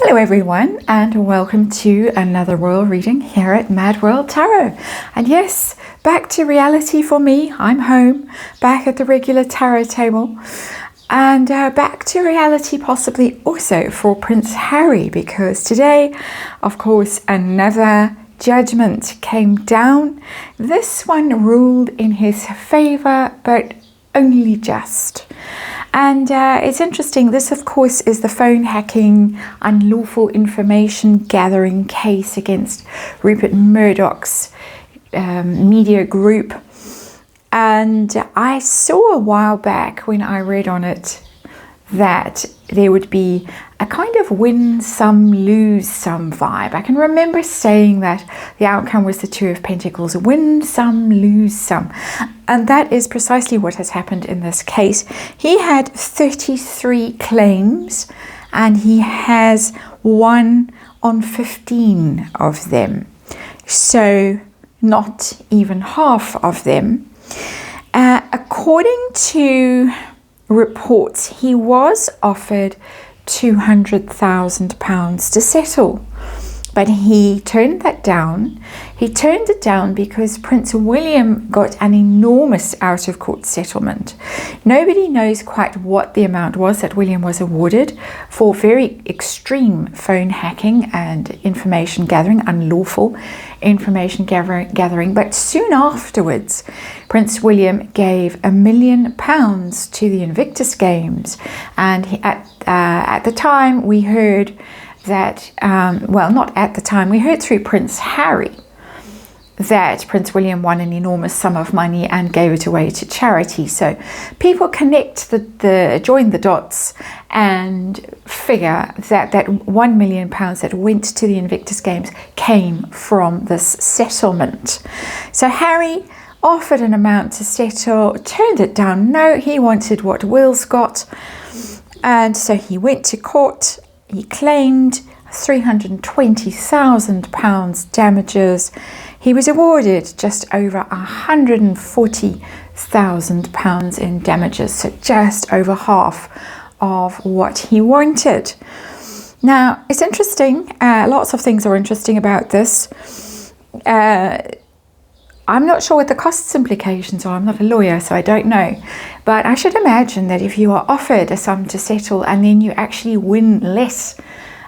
Hello everyone, and welcome to another royal reading here at MadWorldTarot. And yes, back to reality for me. I'm home, back at the regular tarot table. And back to reality possibly also for Prince Harry, because today, of course, another judgment came down. This one ruled in his favor, but only just. And it's interesting, this of course is the phone hacking, unlawful information gathering case against Rupert Murdoch's media group. And I saw a while back when I read on it that there would be a kind of win some, lose some vibe. I can remember saying that the outcome was the Two of Pentacles, win some, lose some. And that is precisely what has happened in this case. He had 33 claims and he has won on 15 of them. So not even half of them. According to reports, he was offered £200,000 to settle, but he turned that down. He turned it down because Prince William got an enormous out-of-court settlement. Nobody knows quite what the amount was that William was awarded for very extreme phone hacking and information gathering, unlawful information gathering. But soon afterwards, Prince William gave £1 million to the Invictus Games, and at the time we heard that, well, not at the time, we heard through Prince Harry that Prince William won an enormous sum of money and gave it away to charity. So people connect join the dots and figure that that £1 million that went to the Invictus Games came from this settlement. So Harry offered an amount to settle, turned it down. No, he wanted what Will's got. And so he went to court. He claimed £320,000 damages. He was awarded just over £140,000 in damages, so just over half of what he wanted. Now, it's interesting. Lots of things are interesting about this. I'm not sure what the costs implications are. I'm not a lawyer, so I don't know. But I should imagine that if you are offered a sum to settle and then you actually win less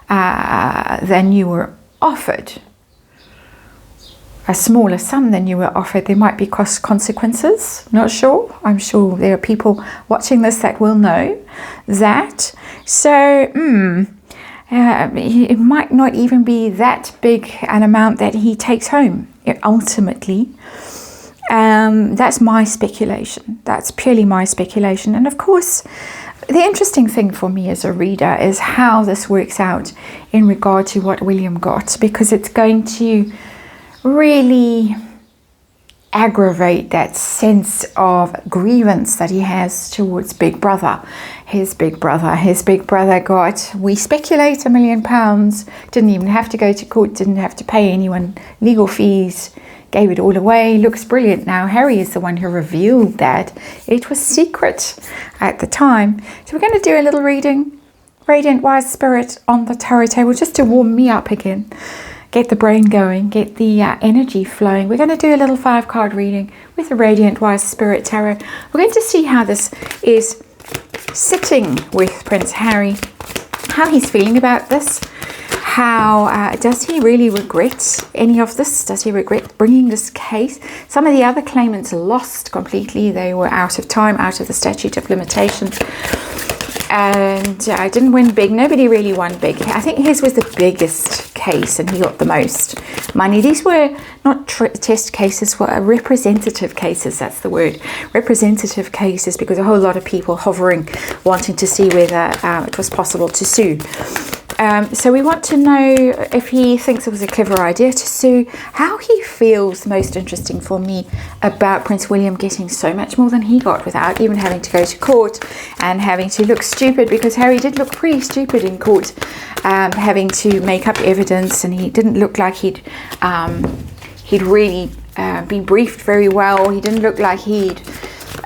than you were offered, a smaller sum than you were offered, there might be cost consequences. Not sure. I'm sure there are people watching this that will know that. So it might not even be that big an amount that he takes home ultimately. That's my speculation. That's purely my speculation. And of course, the interesting thing for me as a reader is how this works out in regard to what William got, because it's going to really aggravate that sense of grievance that he has towards Big Brother. His big brother got, we speculate, £1 million, didn't even have to go to court, didn't have to pay anyone legal fees, gave it all away, looks brilliant now. Harry is the one who revealed that. It was secret at the time. So we're going to do a little reading, Radiant Wise Spirit on the tarot table, just to warm me up again. Get the brain going, get the energy flowing. We're going to do a little 5-card reading with the Radiant Wise Spirit Tarot. We're going to see how this is sitting with Prince Harry, how he's feeling about this. How does he really regret any of this? Does he regret bringing this case? Some of the other claimants lost completely. They were out of time, out of the statute of limitations. And didn't win big. Nobody really won big. I think his was the biggest case and he got the most money. These were not test cases, were representative cases. That's the word. Representative cases, because a whole lot of people hovering, wanting to see whether it was possible to sue. So we want to know if he thinks it was a clever idea to sue, how he feels. Most interesting for me about Prince William getting so much more than he got without even having to go to court and having to look stupid, because Harry did look pretty stupid in court, having to make up evidence, and he didn't look like he'd really been briefed very well. He didn't look like he'd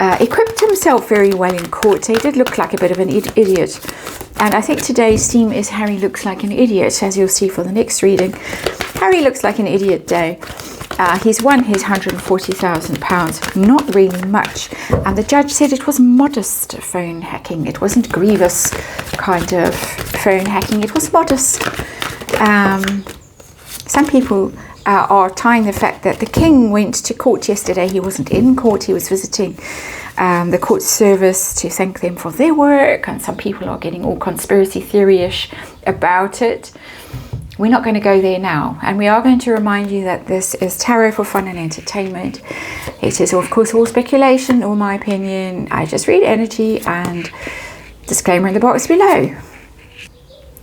equipped himself very well in court. So he did look like a bit of an idiot. And I think today's theme is Harry looks like an idiot, as you'll see for the next reading. Harry looks like an idiot day. He's won his £140,000, not really much. And the judge said it was modest phone hacking. It wasn't grievous kind of phone hacking. It was modest. Some people are tying the fact that the king went to court yesterday. He wasn't in court. He was visiting the court service to thank them for their work. And some people are getting all conspiracy theory-ish about it. We're not going to go there now, and we are going to remind you that this is tarot for fun and entertainment. It is, of course, all speculation or my opinion. I just read energy, and disclaimer in the box below.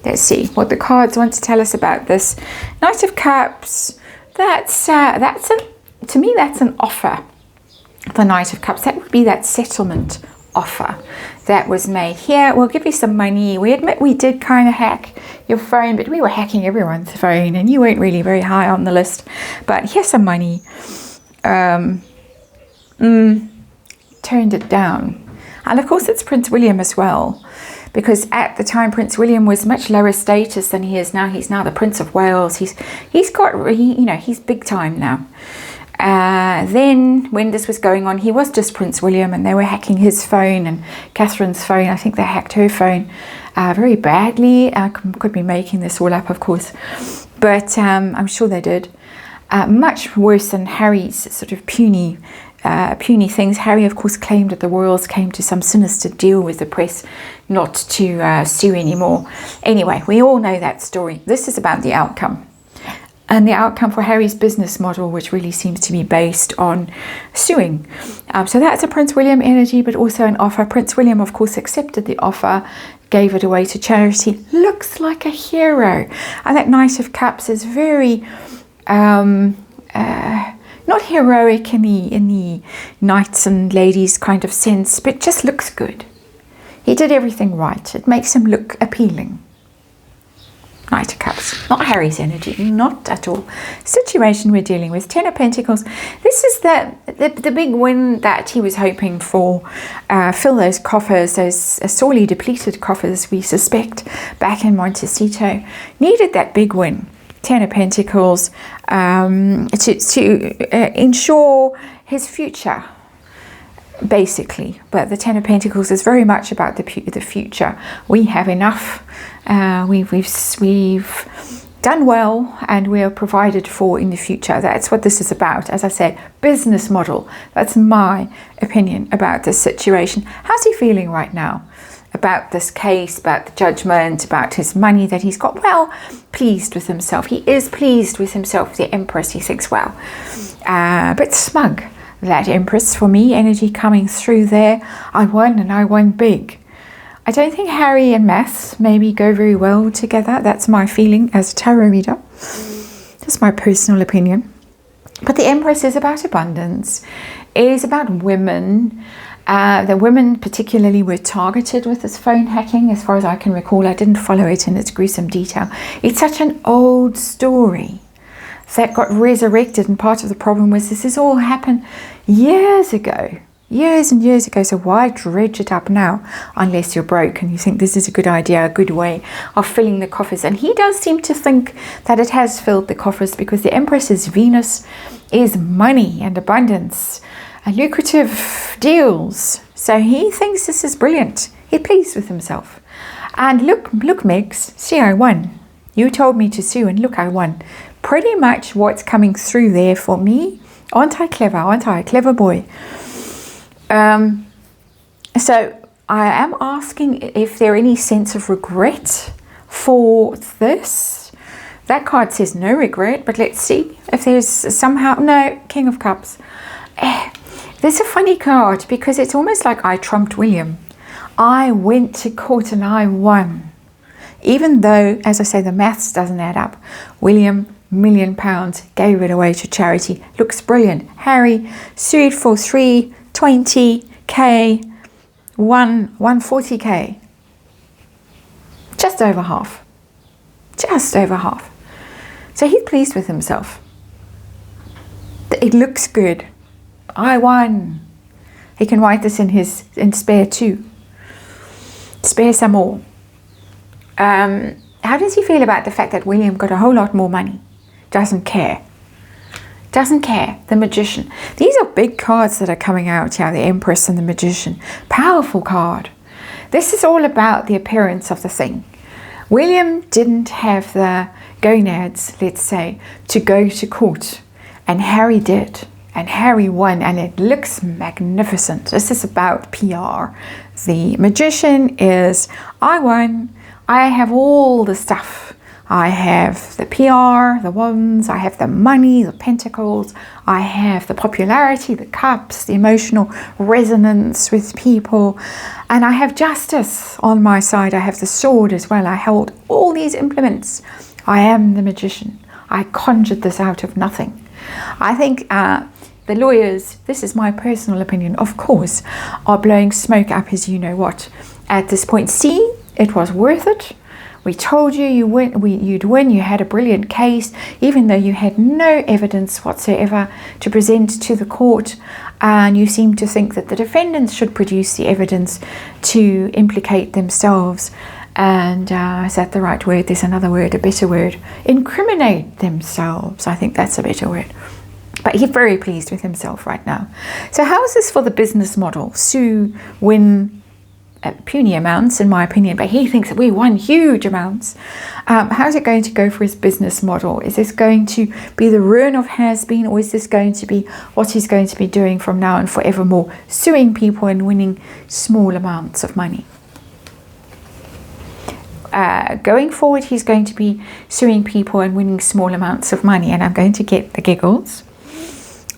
Let's see what the cards want to tell us about this Knight of Cups. To me, that's an offer. The Knight of Cups, that would be that settlement offer that was made. Here, we'll give you some money. We admit we did kind of hack your phone, but we were hacking everyone's phone, and you weren't really very high on the list. But here's some money. Turned it down. And of course, it's Prince William as well, because at the time Prince William was much lower status than he is now. He's now the Prince of Wales. He's big time now. Then when this was going on, he was just Prince William, and they were hacking his phone and Catherine's phone. I think they hacked her phone very badly. I could be making this all up, of course, but I'm sure they did. Much worse than Harry's sort of puny things. Harry, of course, claimed that the royals came to some sinister deal with the press not to sue anymore. Anyway, we all know that story. This is about the outcome. And the outcome for Harry's business model, which really seems to be based on suing. So that's a Prince William energy, but also an offer. Prince William, of course, accepted the offer, gave it away to charity. Looks like a hero. And that Knight of Cups is very, not heroic in the knights and ladies kind of sense, but just looks good. He did everything right. It makes him look appealing. Knight of Cups, not Harry's energy, not at all. Situation we're dealing with, Ten of Pentacles. This is the big win that he was hoping for. Fill those coffers, those sorely depleted coffers, we suspect, back in Montecito. Needed that big win. Ten of Pentacles to ensure his future, basically. But the Ten of Pentacles is very much about the future. We have enough. We've done well, and we are provided for in the future. That's what this is about. As I said, business model. That's my opinion about this situation. How's he feeling right now about this case, about the judgment, about his money that he's got? Well, pleased with himself. He is pleased with himself. The Empress, he thinks, well, but smug. That Empress, for me, energy coming through there. I won, and I won big. I don't think Harry and maths maybe go very well together. That's my feeling as a tarot reader. That's my personal opinion. But the Empress is about abundance. It is about women. The women particularly were targeted with this phone hacking, as far as I can recall. I didn't follow it in its gruesome detail. It's such an old story that got resurrected, and part of the problem was this all happened years ago. Years and years ago, so why dredge it up now unless you're broke and you think this is a good idea, a good way of filling the coffers? And he does seem to think that it has filled the coffers, because the Empress's Venus is money and abundance and lucrative deals. So he thinks this is brilliant. He's pleased with himself. And look, Megs, see, I won. You told me to sue, and look, I won. Pretty much what's coming through there for me. Aren't I clever? Aren't I a clever boy? So I am asking if there any sense of regret for this. That card says no regret, but let's see if there's somehow... No, King of Cups. There's a funny card, because it's almost like I trumped William. I went to court and I won. Even though, as I say, the maths doesn't add up. William, £1 million, gave it away to charity. Looks brilliant. Harry sued for 320k, won 140k. Just over half. Just over half. So he's pleased with himself. It looks good. I won. He can write this in spare too. Spare some more. How does he feel about the fact that William got a whole lot more money? Doesn't care. Doesn't care. The Magician. These are big cards that are coming out here. The Empress and the Magician. Powerful card. This is all about the appearance of the thing. William didn't have the gonads, let's say, to go to court. And Harry did. And Harry won. And it looks magnificent. This is about PR. The Magician is, I won. I have all the stuff. I have the PR, the wands, I have the money, the pentacles, I have the popularity, the cups, the emotional resonance with people, and I have justice on my side. I have the sword as well. I hold all these implements. I am the Magician. I conjured this out of nothing. I think the lawyers, this is my personal opinion, of course, are blowing smoke up as you know what at this point. See, it was worth it. We told you you'd win. You had a brilliant case, even though you had no evidence whatsoever to present to the court. And you seem to think that the defendants should produce the evidence to implicate themselves. And is that the right word? There's another word, a better word. Incriminate themselves. I think that's a better word. But he's very pleased with himself right now. So how is this for the business model? Sue win puny amounts, in my opinion, but he thinks that we won huge amounts. How's it going to go for his business model? Is this going to be the ruin of has-been, or is this going to be what he's going to be doing from now and forevermore, suing people and winning small amounts of money? Going forward, he's going to be suing people and winning small amounts of money, and I'm going to get the giggles.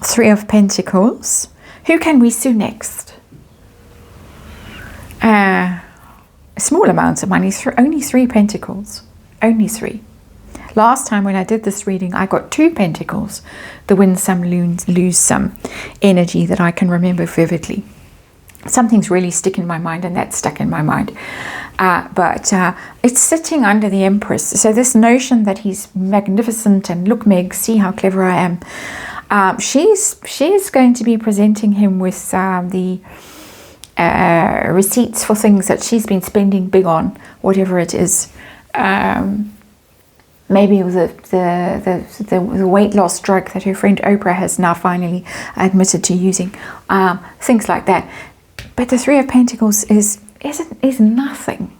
3 of Pentacles. Who can we sue next? Small amounts of money, only 3 pentacles, only 3. Last time when I did this reading, I got 2 pentacles, the win some, lose some energy that I can remember vividly. Something's really stuck in my mind, and that's stuck in my mind. But it's sitting under the Empress. So this notion that he's magnificent and look, Meg, see how clever I am. She's going to be presenting him with the receipts for things that she's been spending big on, whatever it is. Maybe the weight loss drug that her friend Oprah has now finally admitted to using, things like that. But the 3 of Pentacles is nothing.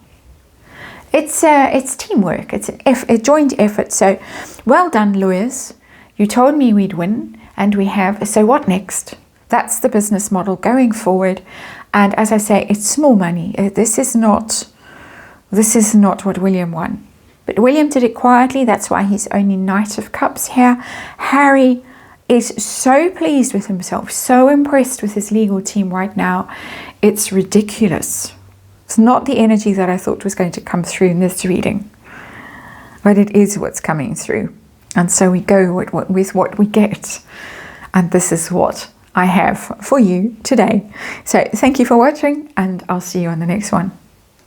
It's teamwork. It's a joint effort. So well done, lawyers. You told me we'd win, and we have. So what next? That's the business model going forward. And as I say, it's small money. This is not what William won. But William did it quietly. That's why he's only Knight of Cups here. Harry is so pleased with himself, so impressed with his legal team right now. It's ridiculous. It's not the energy that I thought was going to come through in this reading. But it is what's coming through. And so we go with what we get. And this is what I have for you today. So thank you for watching, and I'll see you on the next one.